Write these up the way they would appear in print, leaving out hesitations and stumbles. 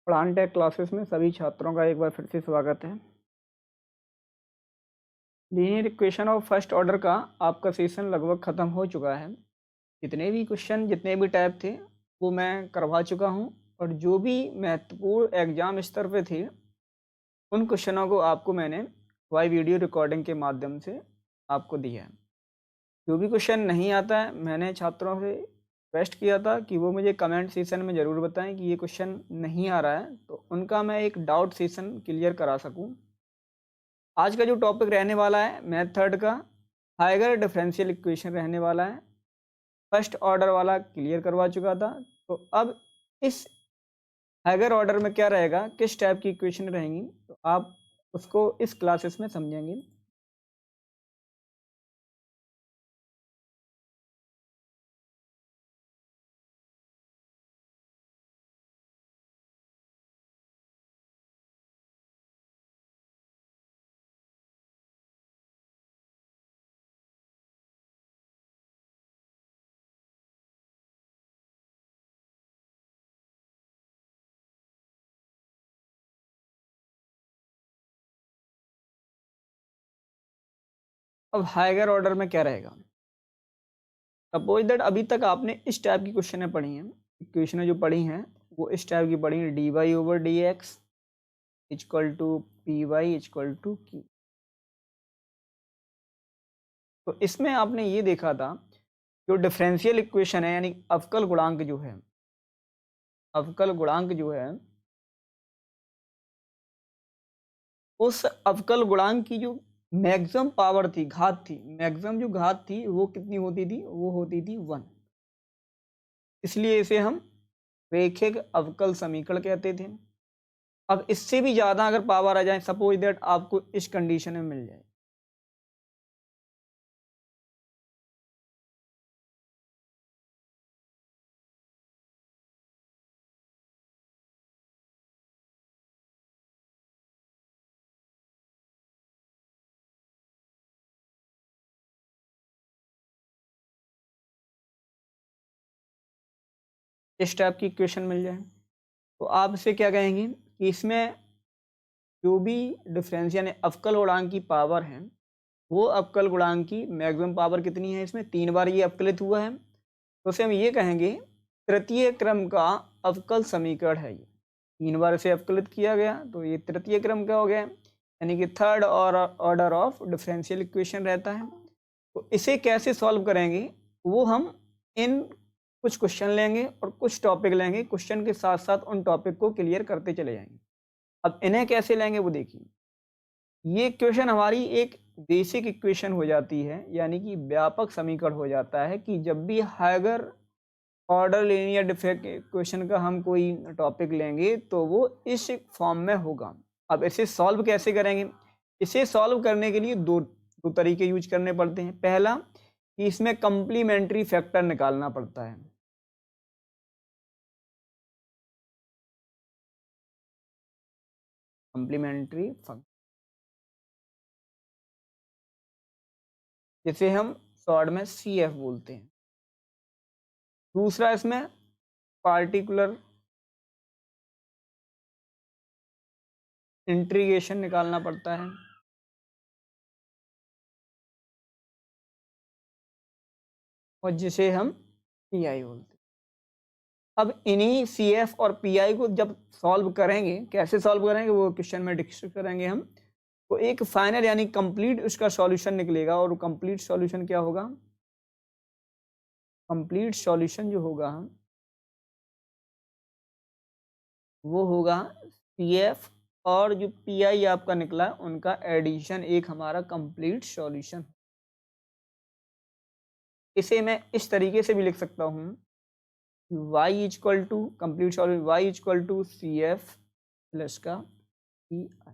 Plan take classes में सभी छात्रों का एक बार फिर से स्वागत है। Linear equation of first order का आपका सेशन लगभग ख़त्म हो चुका है। जितने भी क्वेश्चन जितने भी टाइप थे वो मैं करवा चुका हूँ, और जो भी महत्वपूर्ण एग्जाम स्तर पे थे उन क्वेश्चनों को आपको मैंने वाई वीडियो रिकॉर्डिंग के माध्यम से आपको दिया है। जो भी क्वेश्चन नहीं आता है, मैंने छात्रों से रिक्वेस्ट किया था कि वो मुझे कमेंट सेशन में ज़रूर बताएं कि ये क्वेश्चन नहीं आ रहा है, तो उनका मैं एक डाउट सेशन क्लियर करा सकूं। आज का जो टॉपिक रहने वाला है मैथ थर्ड का हाइगर डिफरेंशियल इक्वेशन रहने वाला है। फर्स्ट ऑर्डर वाला क्लियर करवा चुका था, तो अब इस हाइगर ऑर्डर में क्या रहेगा, किस टाइप की इक्वेशन रहेंगी, तो आप उसको इस क्लासेस में समझेंगे। अब हाइगर ऑर्डर में क्या रहेगा, सपोज दैट अभी तक आपने इस टाइप की क्वेश्चनें पढ़ी हैं, इक्वेशनें जो पढ़ी हैं वो इस टाइप की पढ़ी हैं, D Y over D X is equal to P Y is equal to Q. तो इसमें आपने ये देखा था जो डिफरेंशियल इक्वेशन है, यानी अवकल गुणांक जो है, अवकल गुणांक जो है उस अवकल गुणांक की जो मैक्सिमम पावर थी, घात थी, मैक्सिमम जो घात थी वो कितनी होती थी, वो होती थी 1। इसलिए इसे हम रैखिक अवकल समीकरण कहते थे। अब इससे भी ज़्यादा अगर पावर आ जाए, सपोज दैट आपको इस कंडीशन में मिल जाए, इस टाइप की इक्वेशन मिल जाए, तो आप इसे क्या कहेंगे कि इसमें जो भी डिफरेंस यानी अवकल गुणांक की पावर है, वो अवकल गुणांक की मैक्सिमम पावर कितनी है, इसमें 3 बार ये अवकलित हुआ है, तो उसे हम ये कहेंगे तृतीय क्रम का अवकल समीकरण है। ये 3 बार इसे अवकलित किया गया तो ये तृतीय क्रम का हो गया, यानी कि थर्ड और ऑर्डर ऑफ डिफरेंशियल इक्वेशन रहता है। तो इसे कैसे सॉल्व करेंगे, वो हम इन कुछ क्वेश्चन लेंगे और कुछ टॉपिक लेंगे, क्वेश्चन के साथ साथ उन टॉपिक को क्लियर करते चले जाएंगे। अब इन्हें कैसे लेंगे वो देखिए। ये इक्वेशन हमारी एक बेसिक इक्वेशन हो जाती है, यानी कि व्यापक समीकरण हो जाता है कि जब भी higher order linear differential equation का हम कोई टॉपिक लेंगे तो वो इस फॉर्म में होगा। अब इसे सॉल्व कैसे करेंगे, इसे सॉल्व करने के लिए दो तरीके यूज करने पड़ते हैं। पहला कि इसमें कंप्लीमेंट्री फैक्टर निकालना पड़ता है। कंप्लीमेंट्री फंक्शन जिसे हम शॉर्ट में सी एफ बोलते हैं। दूसरा इसमें पार्टिकुलर इंटीग्रेशन निकालना पड़ता है। और जिसे हम पी आई बोलते हैं। अब इन्हीं सी एफ और पी आई को जब सॉल्व करेंगे, कैसे सॉल्व करेंगे वो क्वेश्चन में डिस्कस करेंगे हम, तो एक फाइनल यानी कंप्लीट उसका सॉल्यूशन निकलेगा। और कंप्लीट सॉल्यूशन क्या होगा, कंप्लीट सॉल्यूशन जो होगा वो होगा सी एफ और जो पी आई आपका निकला उनका एडिशन, एक हमारा कंप्लीट सॉल्यूशन। इसे मैं इस तरीके से भी लिख सकता हूँ, y equal to complete solution, y equal to C F plus का पी आई।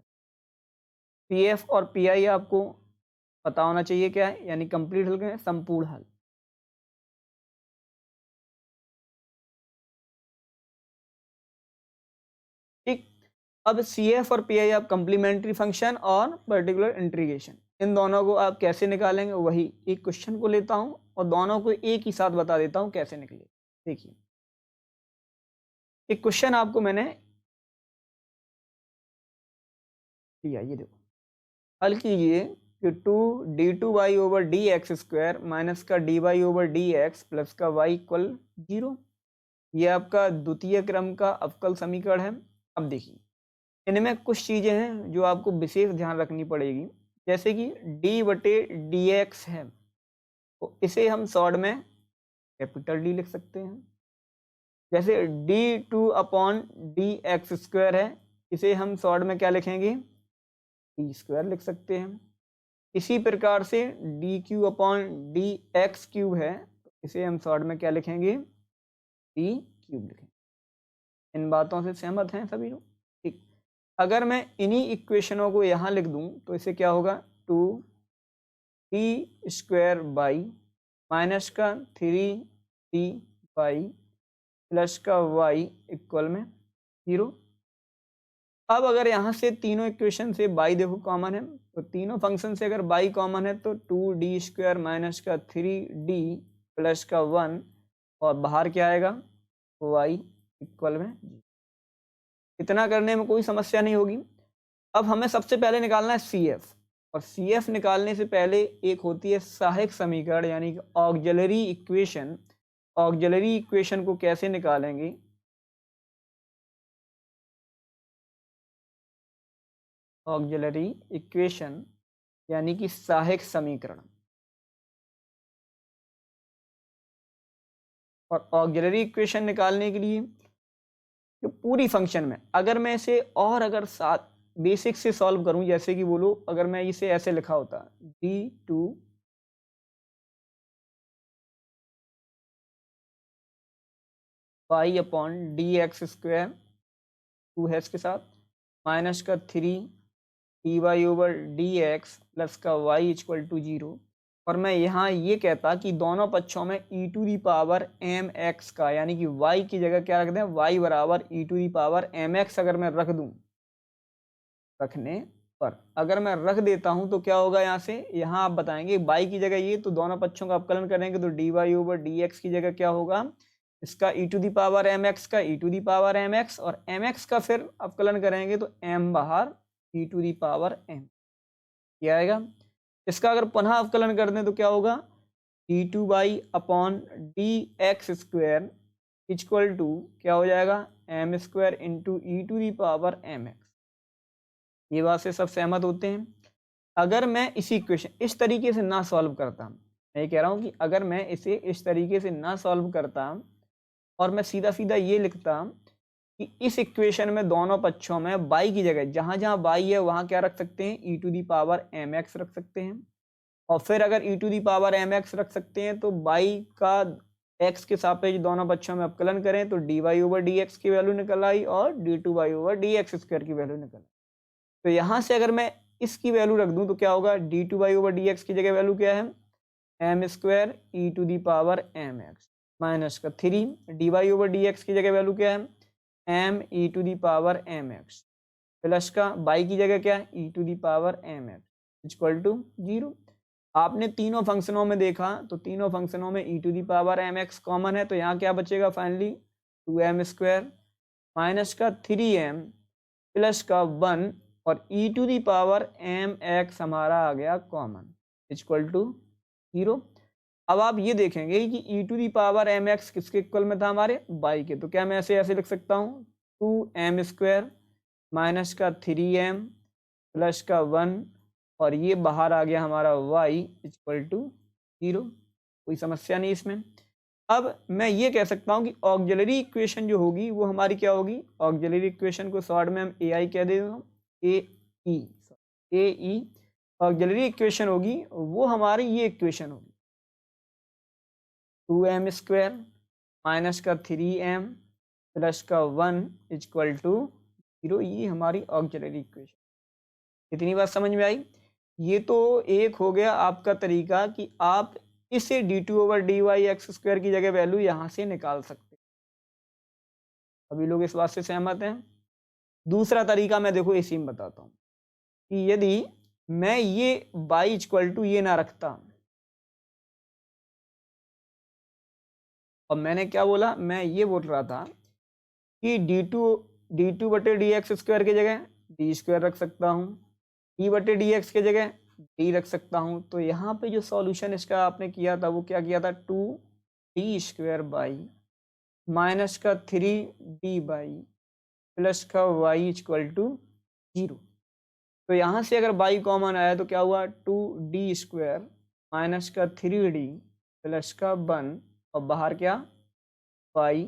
पी एफ और पी आई आपको पता होना चाहिए क्या है, यानी कंप्लीट हल के संपूर्ण हल। ठीक। अब सी एफ और पी आई आप कंप्लीमेंट्री फंक्शन और पर्टिकुलर इंटीग्रेशन, इन दोनों को आप कैसे निकालेंगे, वही एक क्वेश्चन को लेता हूं और दोनों को एक ही साथ बता देता हूं कैसे निकले। देखिए, एक क्वेश्चन आपको मैंने ठीक है, ये देखो हल कीजिए कि 2d2y/dx² माइनस का dy/dx प्लस का y इक्वल 0। ये आपका द्वितीय क्रम का अवकल समीकरण है। अब देखिए इनमें कुछ चीज़ें हैं जो आपको विशेष ध्यान रखनी पड़ेगी, जैसे कि d/dx है तो इसे हम शॉर्ट में कैपिटल डी लिख सकते हैं। जैसे d2/dx² है, इसे हम शॉर्ट में क्या लिखेंगे, d² लिख सकते हैं। इसी प्रकार से dq/dx³ है, इसे हम शॉर्ट में क्या लिखेंगे, d³ लिखेंगे। इन बातों से सहमत हैं सभी लोग? ठीक। अगर मैं इन्हीं इक्वेशनों को यहाँ लिख दूँ तो इसे क्या होगा, 2t² माइनस का 3t प्लस का y इक्वल में 0। अब अगर यहाँ से तीनों इक्वेशन से y देखो कॉमन है, तो तीनों फंक्शन से अगर y कॉमन है तो 2d² माइनस का 3d प्लस का 1 और बाहर क्या आएगा, y इक्वल में 0। इतना करने में कोई समस्या नहीं होगी। अब हमें सबसे पहले निकालना है CF, और CF निकालने से पहले एक होती है सहायक समीकरण यानी कि ऑक्सिलरी इक्वेशन। ऑक्सिलरी इक्वेशन को कैसे निकालेंगे, ऑक्सिलरी इक्वेशन यानी कि सहायक समीकरण। और ऑक्सिलरी इक्वेशन निकालने के लिए कि पूरी फंक्शन में अगर मैं इसे और अगर साथ बेसिक से सॉल्व करूं, जैसे कि बोलो अगर मैं इसे ऐसे लिखा होता d2 y/dx² 2 है इसके साथ माइनस का 3dy/dx प्लस का y इक्वल टू 0। और मैं यहाँ ये कहता कि दोनों पक्षों में e⁻mx का यानी कि y की जगह क्या रख दें, y बराबर e⁻mx अगर मैं रख दूं, रखने पर अगर मैं रख देता हूं तो क्या होगा, यहाँ से यहाँ आप बताएंगे y की जगह ये, तो दोनों पक्षों का अवकलन करेंगे तो dy/dx की जगह क्या होगा, इसका e⁻mx का e⁻mx और mx का फिर अवकलन करेंगे तो m बाहर e⁻m क्या आएगा। इसका अगर पुनः अवकलन कर दें तो क्या होगा, d2y/dx² इक्वल टू क्या हो जाएगा, m² × e⁻mx। ये बात से सब सहमत होते हैं। अगर मैं इसी इक्वेशन इस तरीके से ना सॉल्व करता, मैं ये कह रहा हूँ कि अगर मैं इसे इस तरीके से ना सॉल्व करता और मैं सीधा सीधा ये लिखता कि इस इक्वेशन में दोनों पक्षों में y की जगह जहाँ जहाँ y है वहाँ क्या रख सकते हैं, e⁻mx रख सकते हैं। और फिर अगर e⁻mx रख सकते हैं तो y का x के सापेक्ष दोनों पक्षों में अवकलन करें तो dy/dx की वैल्यू निकल आई और d2y/dx² की वैल्यू निकल आई। तो यहाँ से अगर मैं इसकी वैल्यू रख दूं तो क्या होगा, d2y/dx की जगह वैल्यू क्या है, m² e⁻mx माइनस का 3 dy/dx की जगह वैल्यू क्या है, m e⁻mx प्लस का y की जगह क्या है, e⁻mx इक्वल टू 0। आपने तीनों फंक्शनों में देखा तो तीनों फंक्शनों में e⁻mx कॉमन है, तो यहाँ क्या बचेगा फाइनली, 2m² माइनस का 3m प्लस का 1 और e⁻mx हमारा आ गया कॉमन इक्वल टू 0। अब आप ये देखेंगे कि e⁻mx किसके इक्वल में था, हमारे y के, तो क्या मैं ऐसे लिख सकता हूँ, 2m² माइनस का 3m प्लस का 1 और ये बाहर आ गया हमारा y इक्वल टू 0। कोई समस्या नहीं इसमें। अब मैं ये कह सकता हूँ कि ऑक्सिलरी इक्वेशन जो होगी वो हमारी क्या होगी, ऑक्सिलरी इक्वेशन को शॉर्ट में हम AI कह देंगे, AE ऑक्सिलरी इक्वेशन होगी वो हमारी ये इक्वेशन होगी, 2m² माइनस का 3m प्लस का 1 इक्वल टू 0। ये हमारी ऑक्सिलरी इक्वेशन। इतनी बात समझ में आई। ये तो एक हो गया आपका तरीका कि आप इसे d2/dy(x²) की जगह वैल्यू यहाँ से निकाल सकते। अभी लोग इस बात से सहमत हैं। दूसरा तरीका मैं देखो इसी में बताता हूँ कि यदि मैं ये y इक्वल टू ये ना रखता, और मैंने क्या बोला, मैं ये बोल रहा था कि d2/dx² की जगह d² रख सकता हूँ डी बटे डी एक्स की जगह डी रख सकता हूँ। तो यहाँ पे जो सॉल्यूशन इसका आपने किया था वो क्या किया था, 2d² बाई माइनस का 3d बाई प्लस का y=0। तो यहाँ से अगर y कॉमन आया तो क्या हुआ, 2d² माइनस का 3d प्लस का 1 और बाहर क्या y=।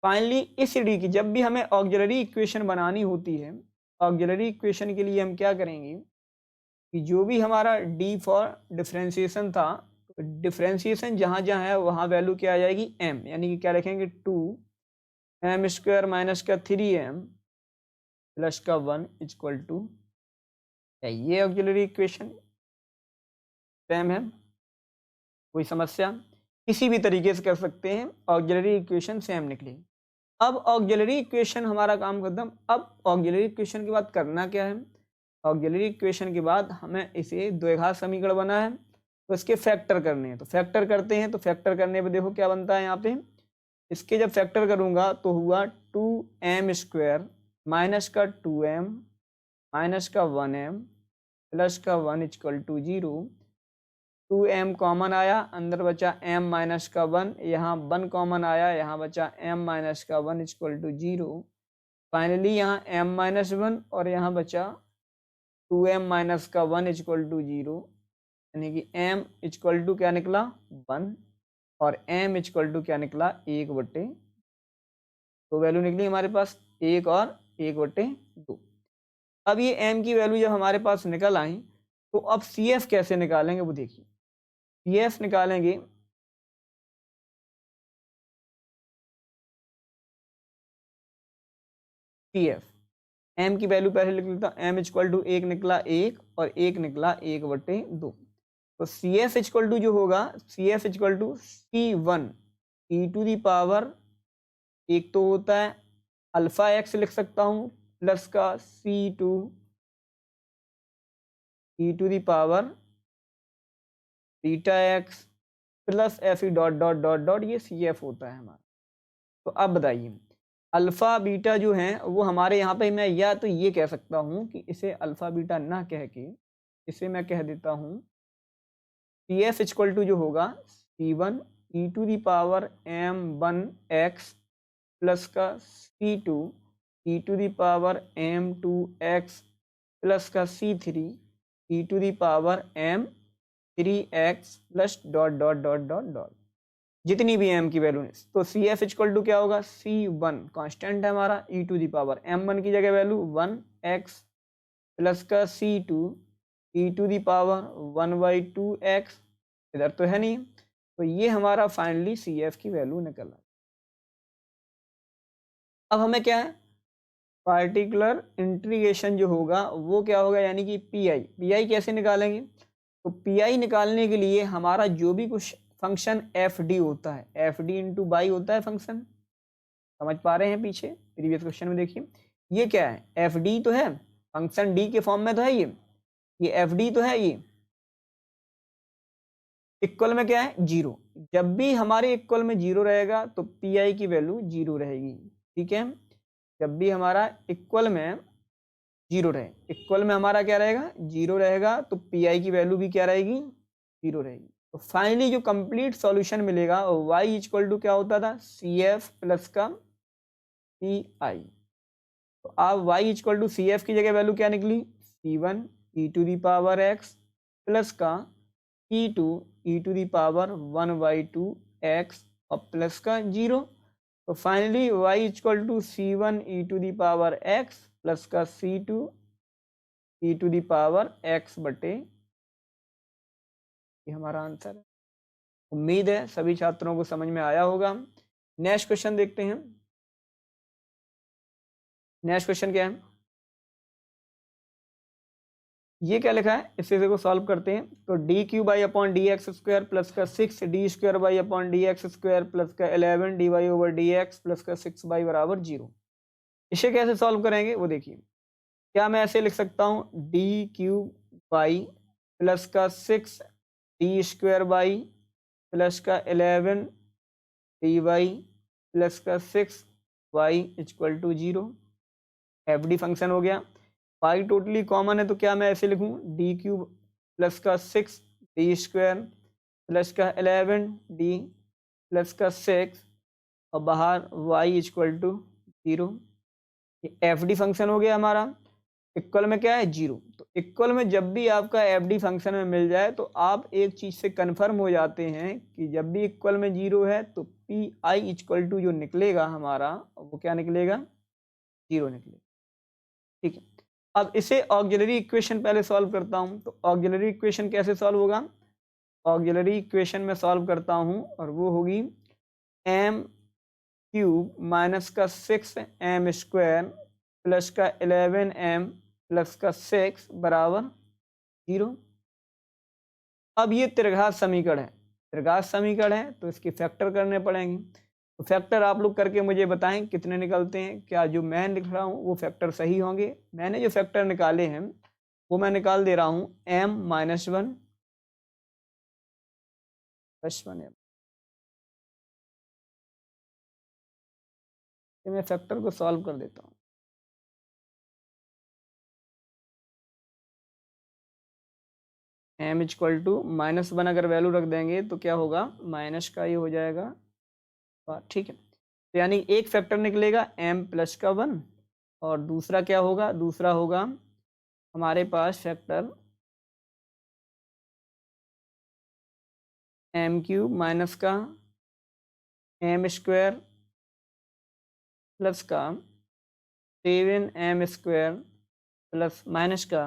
फाइनली इस डी की जब भी हमें ऑक्सिलरी इक्वेशन बनानी होती है, ऑक्सिलरी इक्वेशन के लिए हम क्या करेंगे कि जो भी हमारा डी फॉर डिफरेंशिएशन था, डिफरेंशिएशन जहाँ जहाँ है वहाँ वैल्यू क्या आ जाएगी m, यानी कि क्या रखेंगे 2m² माइनस का 3m प्लस का 1=। ये ऑक्सिलरी इक्वेशन सेम है, कोई समस्या, किसी भी तरीके से कर सकते हैं, ऑक्सिलरी इक्वेशन सेम निकलेगी। अब ऑक्सिलरी इक्वेशन हमारा काम खत्म। अब ऑक्सिलरी इक्वेशन के बाद करना क्या है, ऑक्सिलरी इक्वेशन के बाद हमें इसे द्विघात समीकरण बना है तो इसके फैक्टर करने हैं। तो फैक्टर करते हैं, तो फैक्टर करने पे देखो क्या बनता है यहाँ पे, इसके जब फैक्टर करूँगा तो हुआ 2m² माइनस का 2m माइनस का 1m प्लस का 1=0। 2m कॉमन आया, अंदर बचा m माइनस का 1, यहाँ 1 कॉमन आया, यहाँ बचा m माइनस का 1=0। फाइनली यहाँ m माइनस 1 और यहाँ बचा 2m माइनस का 1=0, यानी कि m= क्या निकला 1 और m= क्या निकला 1/2। तो वैल्यू निकली हमारे पास 1 और 1/2। अब ये m की वैल्यू जब हमारे पास निकल आई तो अब CF कैसे निकालेंगे वो देखिए। CF निकालेंगे CF, m की वैल्यू पहले लिख लेता हूँ, m=1 निकला 1 और 1 निकला 1/2। तो CF= जो होगा CF=C1 e⁻, एक तो होता है अल्फा x लिख सकता हूँ प्लस का C2 e⁻βx प्लस Fe ... ये CF होता है हमारा। तो अब बताइए अल्फा बीटा जो हैं वो हमारे यहाँ पे, मैं या तो ये कह सकता हूँ कि इसे अल्फा बीटा ना कह के इसे मैं कह देता हूँ CF= जो होगा C1 e⁻m1x प्लस का C2 e⁻m2x प्लस का C3 e⁻m3x प्लस ... जितनी भी m की वैल्यू है। तो CF= क्या होगा, C1 कांस्टेंट है हमारा e⁻m1 की जगह वैल्यू 1x प्लस का C2 e⁻1/2x, इधर तो है नहीं, तो ये हमारा फाइनली CF की वैल्यू निकला। अब हमें क्या है, पार्टिकुलर इंटीग्रेशन जो होगा वो क्या होगा, यानी कि PI कैसे निकालेंगे। तो PI निकालने के लिए हमारा जो भी कुछ फंक्शन FD होता है, FD इंटू बाई होता है फंक्शन, समझ पा रहे हैं पीछे प्रीवियस क्वेश्चन में देखिए, ये क्या है FD तो है, फंक्शन D के फॉर्म में तो है, ये FD तो है, ये इक्वल में क्या है 0। जब भी हमारे इक्वल में 0 रहेगा तो PI की वैल्यू 0 रहेगी, ठीक है। जब भी हमारा इक्वल में 0 रहे, इक्वल में हमारा क्या रहेगा 0 रहेगा, तो PI की वैल्यू भी क्या रहेगी 0 रहेगी। तो फाइनली जो कंप्लीट सॉल्यूशन मिलेगा y= क्या होता था CF प्लस का PI। तो अब y=CF की जगह वैल्यू क्या निकली C1 e⁻x प्लस का C2 e⁻1/2x और प्लस का 0। तो फाइनली y=C1 e⁻x प्लस का C2 e⁻x/, ये हमारा आंसर है। उम्मीद है सभी छात्रों को समझ में आया होगा। नेक्स्ट क्वेश्चन देखते हैं। नेक्स्ट क्वेश्चन क्या है, ये क्या लिखा है, इस चीज़ को सॉल्व करते हैं। तो d³/dx² प्लस का 6d²/dx² प्लस का 11 dy/dx प्लस का 6y = 0। इसे कैसे सॉल्व करेंगे वो देखिए। क्या मैं ऐसे लिख सकता हूँ d³ प्लस का 6d² प्लस का 11 dy प्लस का 6y = 0, FD फंक्शन हो गया। वाई टोटली कॉमन है तो क्या मैं ऐसे लिखूँ, डी क्यूब प्लस का 6 डी स्क्वायर प्लस का 11 डी प्लस का 6 और बाहर Y equal to 0। F D function हो गया हमारा। इक्वल में क्या है, 0। तो इक्वल में जब भी आपका एफ डी फंक्शन में मिल जाए तो आप एक चीज़ से कन्फर्म हो जाते हैं कि जब भी इक्वल में 0 है तो पी आई इक्वल टू जो निकलेगा हमारा वो क्या निकलेगा, 0 निकलेगा। ठीक है, अब इसे ऑक्सिलरी इक्वेशन पहले सॉल्व करता हूँ। तो ऑक्सिलरी इक्वेशन कैसे सॉल्व होगा, ऑक्सिलरी इक्वेशन में सॉल्व करता हूँ और वो होगी एम क्यूब माइनस का 6m स्क्वायर प्लस का 11m प्लस का 6 बराबर 0। अब ये त्रिघात समीकरण है, त्रिघात समीकरण है तो इसके फैक्टर करने पड़ेंगे। तो फैक्टर आप लोग करके मुझे बताएं कितने निकलते हैं, क्या जो मैं लिख रहा हूँ वो फैक्टर सही होंगे। मैंने जो फैक्टर निकाले हैं वो मैं निकाल दे रहा हूँ m माइनस 1 प्लस 1m। मैं फैक्टर को सॉल्व कर देता हूँ। m इक्वल टू माइनस 1 अगर वैल्यू रख देंगे तो क्या होगा, माइनस का ये हो जाएगा। ठीक है, तो यानी एक फैक्टर निकलेगा m प्लस का 1 और दूसरा क्या होगा, दूसरा होगा हमारे पास फैक्टर m क्यूब माइनस का m स्क्वायर प्लस का 7m स्क्वायर प्लस माइनस का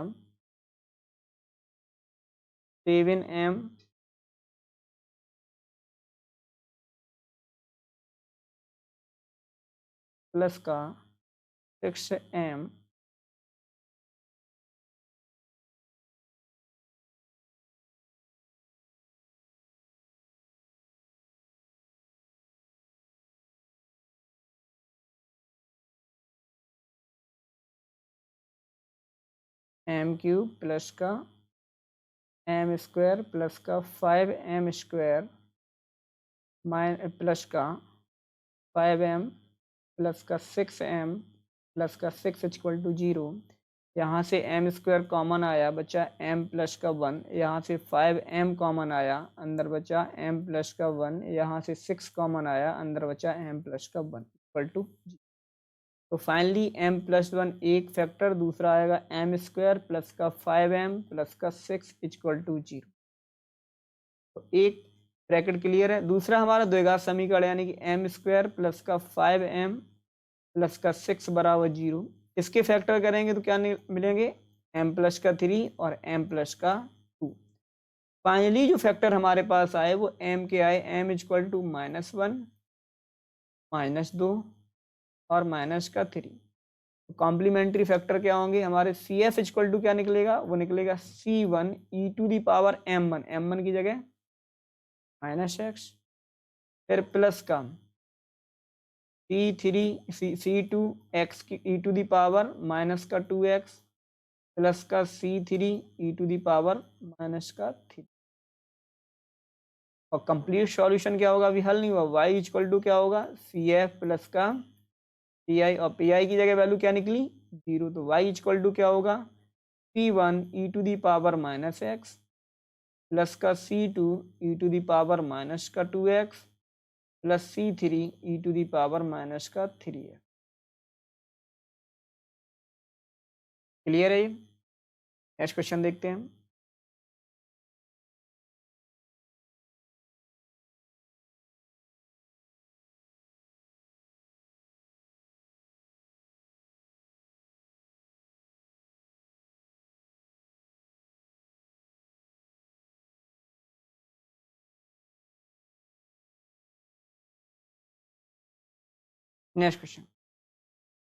7m प्लस का 6m m क्यूब प्लस का m स्क्वायर प्लस का 5m स्क्वायर प्लस का 5m प्लस का 6m प्लस का 6 इक्वल टू 0। यहाँ से m स्क्वायर कॉमन आया, बचा m प्लस का 1। यहाँ से 5m कॉमन आया, अंदर बचा m प्लस का 1। यहाँ से 6 कॉमन आया, अंदर बचा m प्लस का 1 इक्वल टू 0। तो फाइनली m प्लस 1 एक फैक्टर, दूसरा आएगा m स्क्वायर प्लस का 5m प्लस का 6 इक्वल टू 0। तो एक ब्रैकेट क्लियर है। दूसरा हमारा द्विघात समीकरण यानी कि m स्क्वायर प्लस का 5m प्लस का 6 बराबर 0। इसके फैक्टर करेंगे तो क्या मिलेंगे, m प्लस का 3 और m प्लस का 2। फाइनली जो फैक्टर हमारे पास आए वो m के आए, m equal to minus 1 minus 2 और माइनस का 3। तो कॉम्प्लीमेंट्री फैक्टर क्या होंगे हमारे, सी एफ इक्वल टू क्या निकलेगा, वो निकलेगा c1 e to the power m1 की जगह माइनस एक्स, फिर प्लस का c2 x की e to the power minus का 2x प्लस का c3 e to the power minus का 3। और कंप्लीट सॉल्यूशन क्या होगा, अभी हल नहीं हुआ। y इक्वल टू क्या होगा, सी एफ प्लस का पी आई, और पी आई की जगह वैल्यू क्या निकली, 0। तो y इक्वल टू क्या होगा, c1 e to the power minus X plus का c2 e to the power minus का 2x plus c3 e to the power minus का 3x। क्लियर है ये। नेक्स्ट क्वेश्चन देखते हैं। Next question,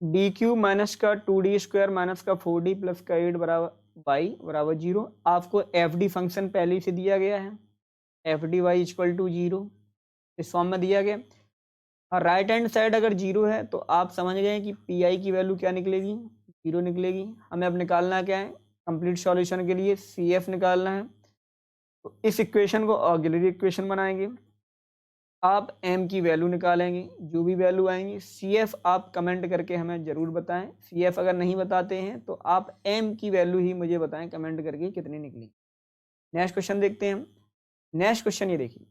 D cube minus का 2d square minus का 4d plus का 8 बराबर वाई बराबर 0। आपको एफ डी फंक्शन पहले से दिया गया है, F D Y equal to 0 इस फॉर्म में दिया गया। और राइट हैंड साइड अगर 0 है तो आप समझ गए कि पी आई की वैल्यू क्या निकलेगी, 0 निकलेगी। हमें अब निकालना क्या है, कंप्लीट सॉल्यूशन के लिए सी एफ निकालना है। तो इस इक्वेशन को ऑक्सिलरी इक्वेशन बनाएंगे। आप m की वैल्यू निकालेंगे, जो भी वैल्यू आएंगी। CF आप कमेंट करके हमें ज़रूर बताएं। CF अगर नहीं बताते हैं तो आप m की वैल्यू ही मुझे बताएं कमेंट करके कितनी निकली। नेक्स्ट क्वेश्चन देखते हैं हम। नेक्स्ट क्वेश्चन ये देखिए,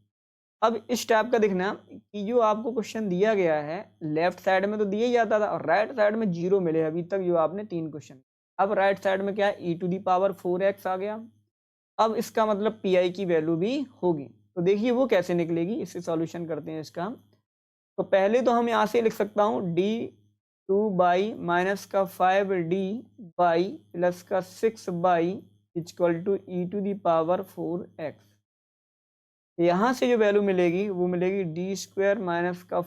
अब इस टाइप का देखना कि जो आपको क्वेश्चन दिया गया है, लेफ्ट साइड में तो दिया ही जाता था और राइट साइड में 0 मिले अभी तक जो आपने 3 क्वेश्चन। अब राइट साइड में क्या है, e⁴x आ गया। अब इसका मतलब पी की वैल्यू भी होगी। तो देखिए वो कैसे निकलेगी, इसे सॉल्यूशन करते हैं इसका। तो पहले तो हम यहाँ से लिख सकता हूँ d2/-5d/6/(e⁴x)। यहाँ से जो वैल्यू मिलेगी वो मिलेगी d² -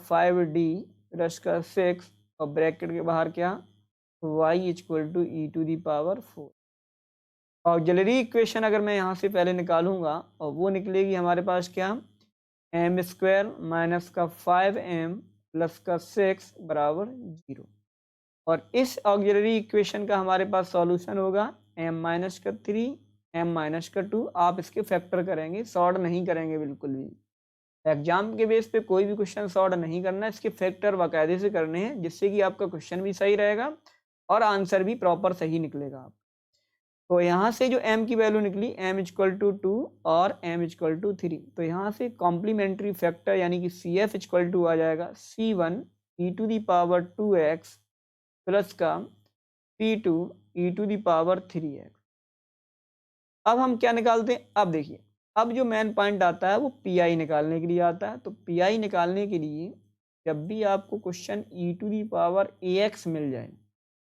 5d/6 और ब्रैकेट के बाहर क्या, y=e⁴। ऑक्सिलरी इक्वेशन अगर मैं यहाँ से पहले निकालूंगा और वो निकलेगी हमारे पास क्या, m² - 5m + 6 = 0। और इस ऑक्सिलरी इक्वेशन का हमारे पास सॉल्यूशन होगा m-3 m-2। आप इसके फैक्टर करेंगे, सॉर्ट नहीं करेंगे बिल्कुल भी। एग्जाम के बेस पे कोई भी क्वेश्चन सॉर्ट नहीं करना, इसके फैक्टर बाकायदे से करने हैं, जिससे कि आपका क्वेश्चन भी सही रहेगा और आंसर भी प्रॉपर सही निकलेगा। आप तो यहाँ से जो m की वैल्यू निकली m=2 और m=3, तो यहाँ से कॉम्प्लीमेंट्री फैक्टर यानी कि CF आ जाएगा C1e⁴2x प्लस का C2e⁴3x। अब हम क्या निकालते हैं, अब देखिए, अब जो मेन पॉइंट आता है वो पी निकालने के लिए आता है। तो पी निकालने के लिए जब भी आपको क्वेश्चन e⁴ax मिल जाए,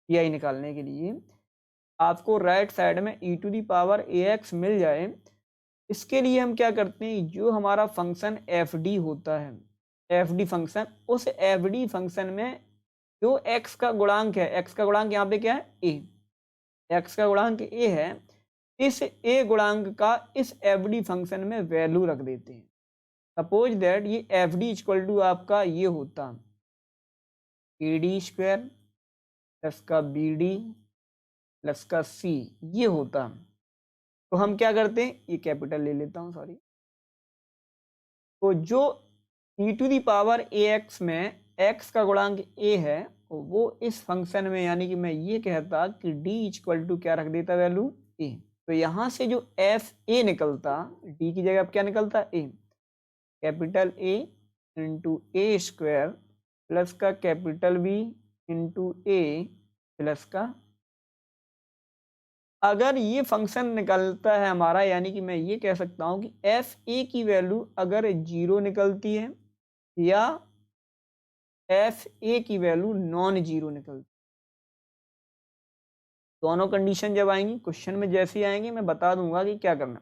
पी निकालने के लिए आपको राइट साइड में e⁴ax मिल जाए, इसके लिए हम क्या करते हैं, जो हमारा फंक्शन fd होता है, fd फंक्शन, उस fd फंक्शन में जो x का गुणांक है, x का गुणांक यहाँ पे क्या है, a, x का गुणांक a है, इस a गुणांक का इस fd फंक्शन में वैल्यू रख देते हैं। सपोज दैट ये fd आपका ये होता ad² प्लस का bd प्लस का c, ये होता। तो हम क्या करते हैं, ये कैपिटल ले लेता हूं, सॉरी। तो जो e⁴ax में x का गुणांक a है, वो इस फंक्शन में, यानी कि मैं ये कहता कि d क्या रख देता, वैल्यू a। तो यहाँ से जो fa निकलता, d की जगह अब क्या निकलता, a, capital A into a² plus का capital B into a plus का, अगर ये फंक्शन निकलता है हमारा, यानी कि मैं ये कह सकता हूँ कि fa की वैल्यू अगर 0 निकलती है या fa की वैल्यू नॉन 0 निकलती है, दोनों कंडीशन जब आएंगी क्वेश्चन में, जैसी आएंगी मैं बता दूंगा कि क्या करना।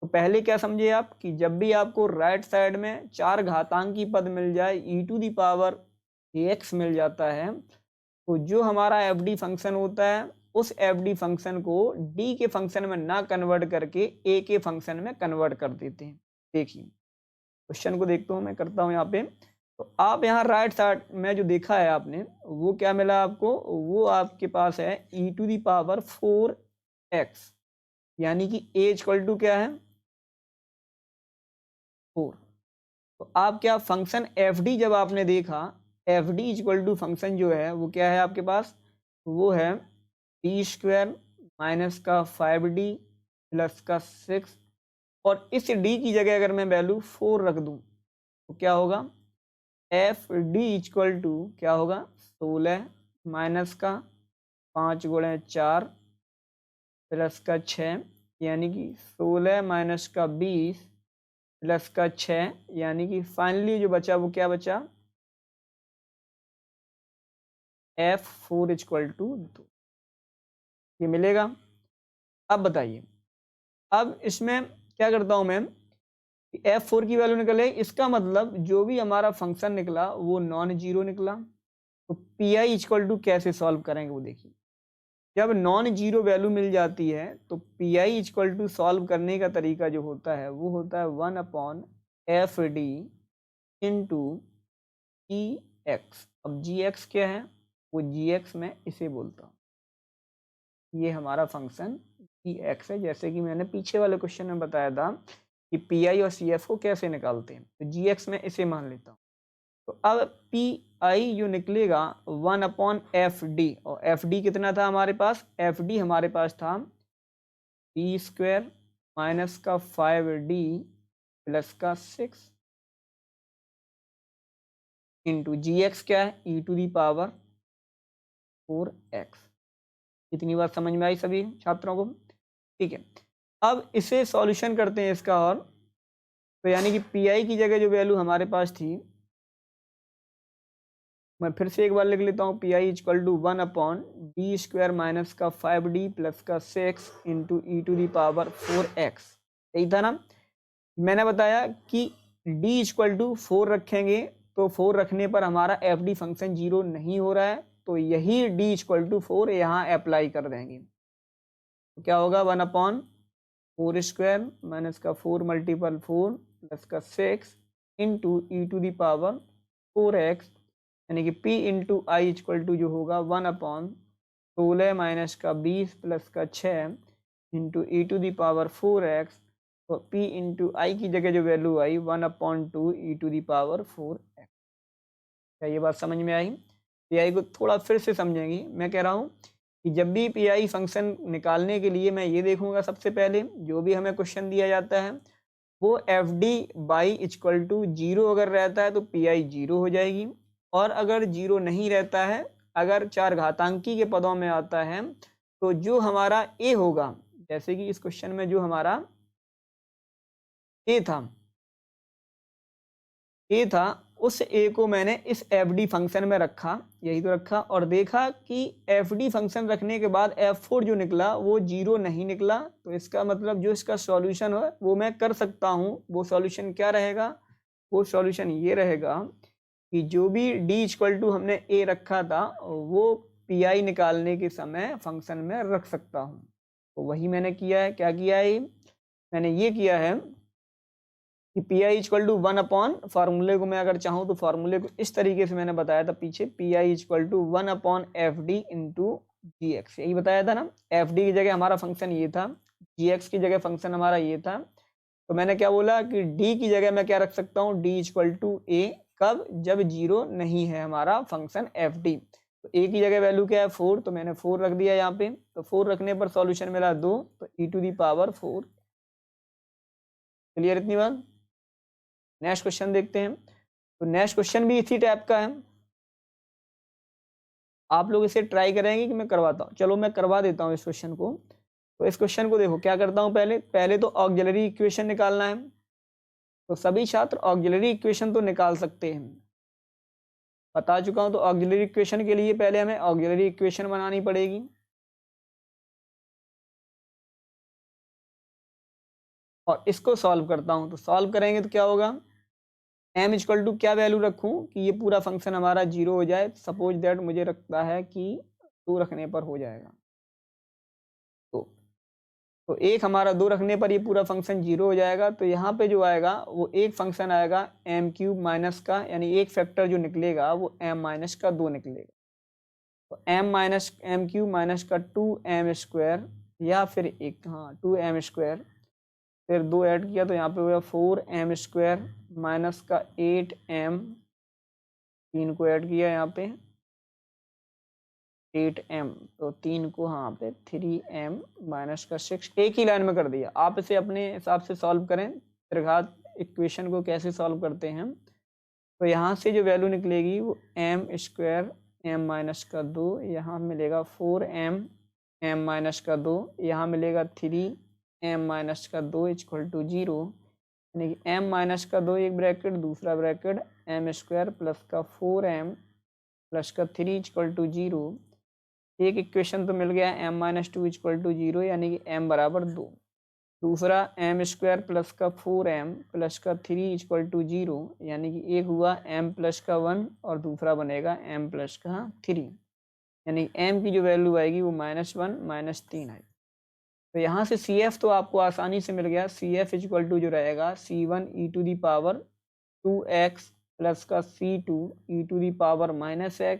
तो पहले क्या समझे आप कि जब भी आपको राइट साइड में 4 घातांकी पद मिल जाए, e⁴ax मिल जाता है, तो जो हमारा fd फंक्शन होता है, उस fd फंक्शन को d के फंक्शन में ना कन्वर्ट करके a के फंक्शन में कन्वर्ट कर देते हैं। देखिए क्वेश्चन को देखता हूँ, मैं करता हूँ यहाँ पे। तो आप यहाँ राइट साइड में जो देखा है आपने, वो क्या मिला आपको, वो आपके पास है e⁴x, यानी कि a क्या है, 4। तो आप क्या, फंक्शन fd जब आपने देखा, fd फंक्शन जो है वो क्या है आपके पास, वो है d² माइनस का 5d प्लस का 6, और इस d की जगह अगर मैं वैल्यू 4 रख दूं तो क्या होगा, fd क्या होगा, 16 माइनस का 5 × 4 प्लस का 6, यानी कि 16 माइनस का 20 प्लस का 6, यानी कि फाइनली जो बचा वो क्या बचा, f4 = 2, ये मिलेगा। अब बताइए, अब इसमें क्या करता हूं मैं, f4 की वैल्यू निकले, इसका मतलब जो भी हमारा फंक्शन निकला वो नॉन 0 निकला। तो pi कैसे सॉल्व करेंगे वो देखिए। जब नॉन 0 वैल्यू मिल जाती है तो pi सॉल्व करने का तरीका जो होता है वो होता है 1/fd इंटू gx। अब gx क्या है, वो gx मैं इसे बोलता हूँ, ये हमारा फंक्शन gx है। जैसे कि मैंने पीछे वाले क्वेश्चन में बताया था कि पी आई और सी एफ को कैसे निकालते हैं। तो जी एक्स में इसे मान लेता हूँ। तो अब पी आई जो निकलेगा 1/FD, और एफ डी कितना था हमारे पास, एफ डी हमारे पास था p² माइनस का 5D प्लस का 6 इंटू जी एक्स क्या है, e⁴x। इतनी बात समझ में आई सभी छात्रों को? ठीक है, अब इसे सॉल्यूशन करते हैं इसका। और तो यानी कि पी आई की जगह जो वैल्यू हमारे पास थी, मैं फिर से एक बार लिख लेता हूँ, P I equal to 1/B² minus का 5D प्लस का 6 इंटू e⁴x। यही था ना? मैंने बताया कि d इक्वल टू 4 रखेंगे तो 4 रखने पर हमारा एफ डी फंक्शन 0 नहीं हो रहा है, तो यही d इक्वल टू 4 यहाँ अप्लाई कर देंगे। तो क्या होगा, 1/4² माइनस का 4 मल्टीपल 4 प्लस का 6 इंटू e⁴x, यानी कि p into I equal to जो होगा 1/16 माइनस का 20 प्लस का 6 इंटू e⁴x, तो p इंटू आई की जगह जो वैल्यू आई 1/2 e⁴x। क्या ये बात समझ में आई? पी आई को थोड़ा फिर से समझेंगे। मैं कह रहा हूँ कि जब भी पी आई फंक्शन निकालने के लिए मैं ये देखूंगा, सबसे पहले जो भी हमें क्वेश्चन दिया जाता है वो F D by equal to 0 अगर रहता है तो पी आई 0 हो जाएगी, और अगर 0 नहीं रहता है, अगर चार घातांकी के पदों में आता है, तो जो हमारा ए होगा, जैसे कि इस क्वेश्चन में जो हमारा ए था उस ए को मैंने इस एफ डी फंक्शन में रखा, यही तो रखा, और देखा कि एफ डी फंक्शन रखने के बाद F4 जो निकला वो 0 नहीं निकला। तो इसका मतलब जो इसका सॉल्यूशन है वो मैं कर सकता हूँ। वो सॉल्यूशन क्या रहेगा, वो सॉल्यूशन ये रहेगा कि जो भी d इक्वल टू हमने a रखा था वो पी आई निकालने के समय फंक्शन में रख सकता हूँ। तो वही मैंने किया है। क्या किया है, मैंने ये किया है कि पी आई इक्वल टू 1 फार्मूले को मैं अगर चाहूँ तो फार्मूले को इस तरीके से मैंने बताया था पीछे, P I equal to 1/FD into G X, यही बताया था ना। एफ डी की जगह हमारा फंक्शन ये था, जी एक्स की जगह फंक्शन हमारा ये था। तो मैंने क्या बोला कि d की जगह मैं क्या रख सकता हूँ, d इक्वल टू a, कब, जब 0 नहीं है हमारा फंक्शन एफ डी। तो a की जगह वैल्यू क्या है 4, तो मैंने 4 रख दिया यहाँ पे। तो 4 रखने पर सॉल्यूशन मिला 2, तो e⁴। क्लियर इतनी बात? नेक्स्ट क्वेश्चन देखते हैं। तो नेक्स्ट क्वेश्चन भी इसी टाइप का है। आप लोग इसे ट्राई करेंगे कि मैं करवाता हूँ? चलो मैं करवा देता हूँ इस क्वेश्चन को। तो इस क्वेश्चन को देखो, क्या करता हूँ, पहले तो ऑक्सिलरी इक्वेशन निकालना है। तो सभी छात्र ऑक्सिलरी इक्वेशन तो निकाल सकते हैं, बता चुका हूँ। तो ऑक्सिलरी इक्वेशन के लिए पहले हमें ऑक्सिलरी इक्वेशन बनानी पड़ेगी। और इसको सॉल्व करता हूँ। तो सॉल्व करेंगे तो क्या होगा, m इक्वल टू क्या वैल्यू रखूँ कि ये पूरा फंक्शन हमारा 0 हो जाए। सपोज दैट मुझे लगता है कि 2 रखने पर हो जाएगा। तो एक हमारा 2 रखने पर ये पूरा फंक्शन 0 हो जाएगा। तो यहाँ पे जो आएगा वो एक फंक्शन आएगा m³ माइनस का, यानी एक फैक्टर जो निकलेगा वो m माइनस का 2 निकलेगा। तो m³ माइनस का 2m², या फिर एक 2m², फिर 2 ऐड किया तो यहाँ पे हो गया 4m² माइनस का 8m, 3 को ऐड किया यहाँ पे 8m, तो 3 को यहाँ पे 3m माइनस का 6, एक ही लाइन में कर दिया। आप इसे अपने हिसाब से सॉल्व करें, त्रिघात इक्वेशन को कैसे सॉल्व करते हैं। तो यहाँ से जो वैल्यू निकलेगी वो m² m माइनस का 2, यहाँ मिलेगा 4m m माइनस का 2, यहाँ मिलेगा 3m माइनस का 2 इक्वल टू 0, यानी कि m माइनस का 2 एक ब्रैकेट, दूसरा ब्रैकेट m² प्लस का 4m प्लस का 3 इक्वल टू 0। एक इक्वेशन तो मिल गया m-2 इक्वल टू 0, यानी कि m बराबर 2। दूसरा m² प्लस का 4m प्लस का 3 इक्वल टू 0, यानी कि एक हुआ m प्लस का 1 और दूसरा बनेगा m प्लस का 3, यानी m की जो वैल्यू आएगी वो -1 -3 है। तो यहाँ से CF तो आपको आसानी से मिल गया। CF इक्वल टू जो रहेगा C1 e⁴2x प्लस का C2 e⁻⁻x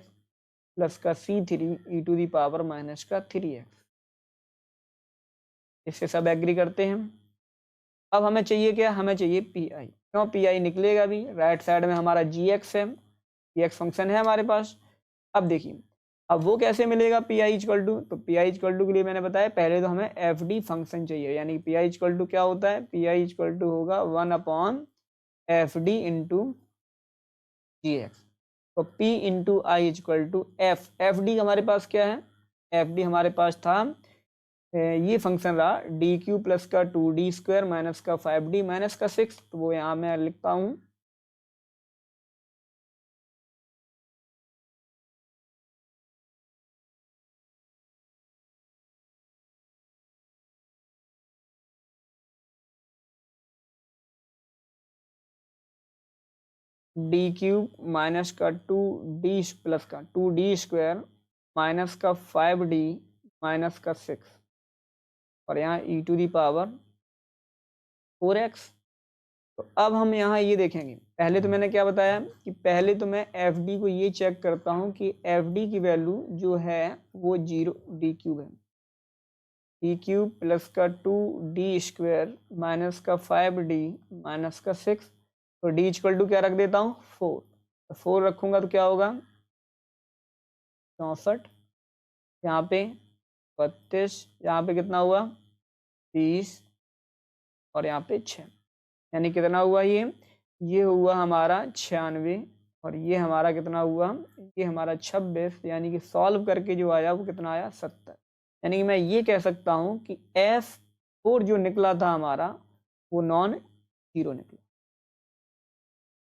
प्लस का C3 e⁻⁻3x। इससे सब एग्री करते हैं। अब हमें चाहिए क्या, हमें चाहिए पी आई। क्यों, पी आई निकलेगा भी, राइट साइड में हमारा जी एक्स है, जी एक्स फंक्शन है हमारे पास। अब देखिए, अब वो कैसे मिलेगा पी आई इक्वल टू, तो पी आई इक्वल टू के लिए मैंने बताया पहले तो हमें एफ डी फंक्शन चाहिए, यानी पी आई इक्वल टू क्या होता है, पी आई इक्वल टू होगा 1 F D into G X. तो P into I equal to F D हमारे पास क्या है, एफ डी हमारे पास था ये फंक्शन रहा डी क्यू प्लस का 2d² माइनस का 5d माइनस का 6, तो वो यहाँ मैं लिखता हूँ डी क्यूब माइनस का 2d प्लस का 2d² माइनस का 5d माइनस का 6 और यहाँ e to the power 4x। तो अब हम यहाँ ये देखेंगे, पहले तो मैंने क्या बताया कि पहले तो मैं एफ डी को ये चेक करता हूँ कि एफ डी की वैल्यू जो है वो 0 डी क्यूब है, डी क्यूब प्लस का 2d² माइनस का 5d माइनस का 6, तो d इक्वल टू क्या रख देता हूँ 4, तो 4 रखूँगा तो क्या होगा 64, यहाँ पे 32, यहाँ पे कितना हुआ 30 और यहाँ पे 6, यानी कितना हुआ ये हुआ हमारा 96 और ये हमारा कितना हुआ, ये हमारा 26, यानी कि सॉल्व करके जो आया वो कितना आया 70। यानी कि मैं ये कह सकता हूँ कि F4 जो निकला था हमारा वो नॉन जीरो निकला,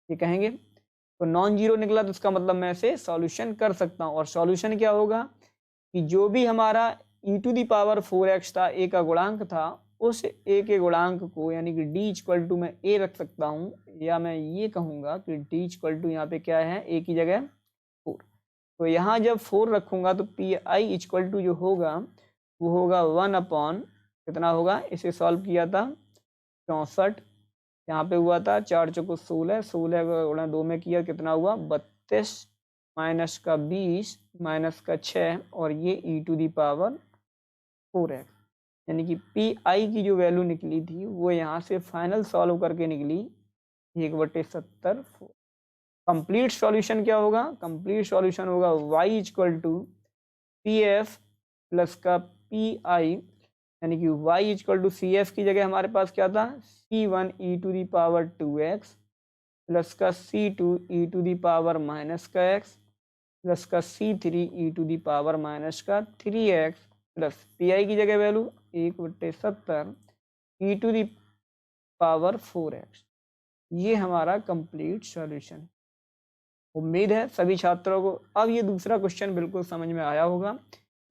ये कहेंगे तो नॉन जीरो निकला, तो इसका मतलब मैं इसे सॉल्यूशन कर सकता हूँ। और सॉल्यूशन क्या होगा कि जो भी हमारा e to the power 4x था, a का गुणांक था, उस a के गुणांक को यानी कि d इक्वल टू मैं a रख सकता हूँ, या मैं ये कहूँगा कि d इक्वल टू यहाँ पे क्या है a की जगह 4। तो यहाँ जब 4 रखूँगा तो पी आई इक्वल टू जो होगा वो होगा 1 कितना होगा, इसे सॉल्व किया था 64, यहाँ पे हुआ था 4 चौको 16, 16 का गुणा 2 में किया कितना हुआ 32 माइनस का 20 माइनस का 6 और ये e to the power 4x, यानी कि पी आई की जो वैल्यू निकली थी वो यहाँ से फाइनल सॉल्व करके निकली 1/70। कंप्लीट सॉल्यूशन क्या होगा, कंप्लीट सॉल्यूशन होगा y equal to P F plus का पी आई, यानी कि y equal to C F की जगह हमारे पास क्या था C1 e to the power 2x plus का C2 e to the power minus का x प्लस का C3 e to the power minus का 3x प्लस पी आई की जगह value 1/70 e to the power 4x। ये हमारा complete solution है। उम्मीद है सभी छात्रों को अब ये दूसरा क्वेश्चन बिल्कुल समझ में आया होगा।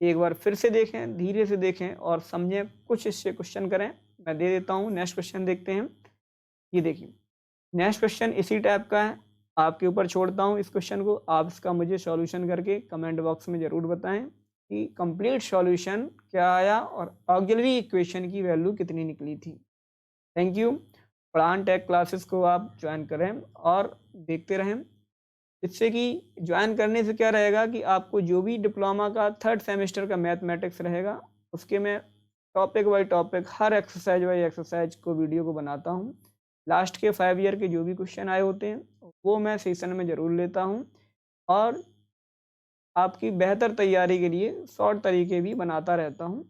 एक बार फिर से देखें, धीरे से देखें और समझें, कुछ इससे क्वेश्चन करें। मैं दे देता हूँ, नेक्स्ट क्वेश्चन देखते हैं। ये देखिए नेक्स्ट क्वेश्चन इसी टाइप का है, आपके ऊपर छोड़ता हूँ इस क्वेश्चन को, आप इसका मुझे सॉल्यूशन करके कमेंट बॉक्स में ज़रूर बताएं कि कंप्लीट सॉल्यूशन क्या आया और ऑक्सिलरी इक्वेशन की वैल्यू कितनी निकली थी। Thank you. पढ़ान टेक क्लासेस को आप ज्वाइन करें और देखते रहें, इससे कि ज्वाइन करने से क्या रहेगा कि आपको जो भी डिप्लोमा का 3rd सेमेस्टर का मैथमेटिक्स रहेगा उसके मैं topic by topic her exercise by exercise को वीडियो को बनाता हूँ। लास्ट के 5 ईयर के जो भी क्वेश्चन आए होते हैं वो मैं सेशन में ज़रूर लेता हूँ और आपकी बेहतर तैयारी के लिए शॉर्ट तरीके भी बनाता रहता हूँ।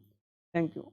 Thank you.